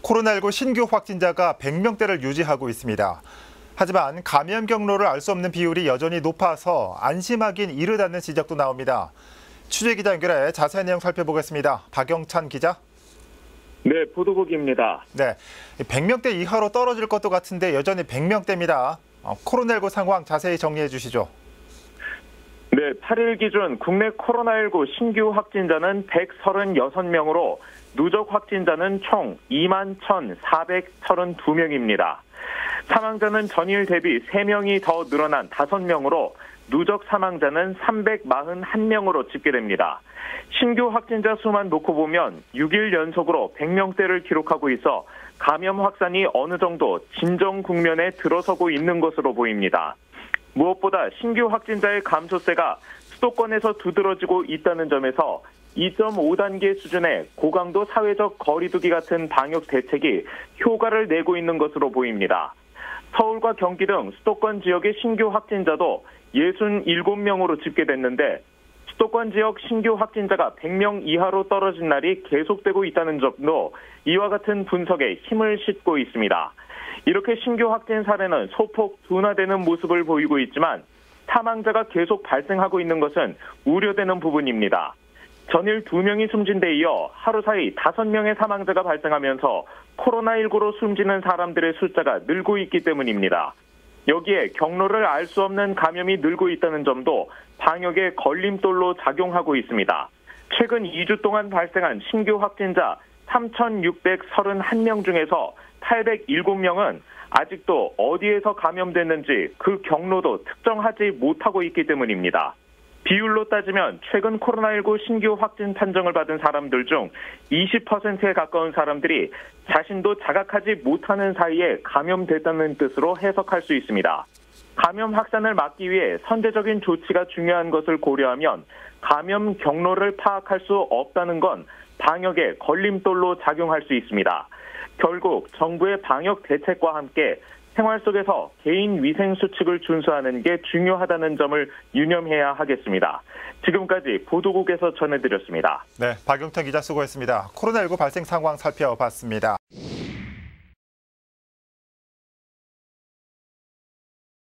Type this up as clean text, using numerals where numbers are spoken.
코로나19 신규 확진자가 100명대를 유지하고 있습니다. 하지만 감염 경로를 알 수 없는 비율이 여전히 높아서 안심하긴 이르다는 지적도 나옵니다. 취재기자 연결해 자세한 내용 살펴보겠습니다. 박영찬 기자. 네, 보도국입니다. 네, 100명대 이하로 떨어질 것도 같은데 여전히 100명대입니다. 코로나19 상황 자세히 정리해 주시죠. 네, 8일 기준 국내 코로나19 신규 확진자는 136명으로 누적 확진자는 총 21,432명입니다. 사망자는 전일 대비 3명이 더 늘어난 5명으로 누적 사망자는 341명으로 집계됩니다. 신규 확진자 수만 놓고 보면 6일 연속으로 100명대를 기록하고 있어 감염 확산이 어느 정도 진정 국면에 들어서고 있는 것으로 보입니다. 무엇보다 신규 확진자의 감소세가 수도권에서 두드러지고 있다는 점에서 2.5단계 수준의 고강도 사회적 거리두기 같은 방역 대책이 효과를 내고 있는 것으로 보입니다. 서울과 경기 등 수도권 지역의 신규 확진자도 67명으로 집계됐는데 수도권 지역 신규 확진자가 100명 이하로 떨어진 날이 계속되고 있다는 점도 이와 같은 분석에 힘을 싣고 있습니다. 이렇게 신규 확진 사례는 소폭 둔화되는 모습을 보이고 있지만 사망자가 계속 발생하고 있는 것은 우려되는 부분입니다. 전일 2명이 숨진 데 이어 하루 사이 5명의 사망자가 발생하면서 코로나19로 숨지는 사람들의 숫자가 늘고 있기 때문입니다. 여기에 경로를 알 수 없는 감염이 늘고 있다는 점도 방역의 걸림돌로 작용하고 있습니다. 최근 2주 동안 발생한 신규 확진자 3,631명 중에서 807명은 아직도 어디에서 감염됐는지 그 경로도 특정하지 못하고 있기 때문입니다. 비율로 따지면 최근 코로나19 신규 확진 판정을 받은 사람들 중 20%에 가까운 사람들이 자신도 자각하지 못하는 사이에 감염됐다는 뜻으로 해석할 수 있습니다. 감염 확산을 막기 위해 선제적인 조치가 중요한 것을 고려하면 감염 경로를 파악할 수 없다는 건 방역의 걸림돌로 작용할 수 있습니다. 결국 정부의 방역 대책과 함께 생활 속에서 개인 위생 수칙을 준수하는 게 중요하다는 점을 유념해야 하겠습니다. 지금까지 보도국에서 전해드렸습니다. 네, 박영찬 기자 수고했습니다. 코로나19 발생 상황 살펴봤습니다.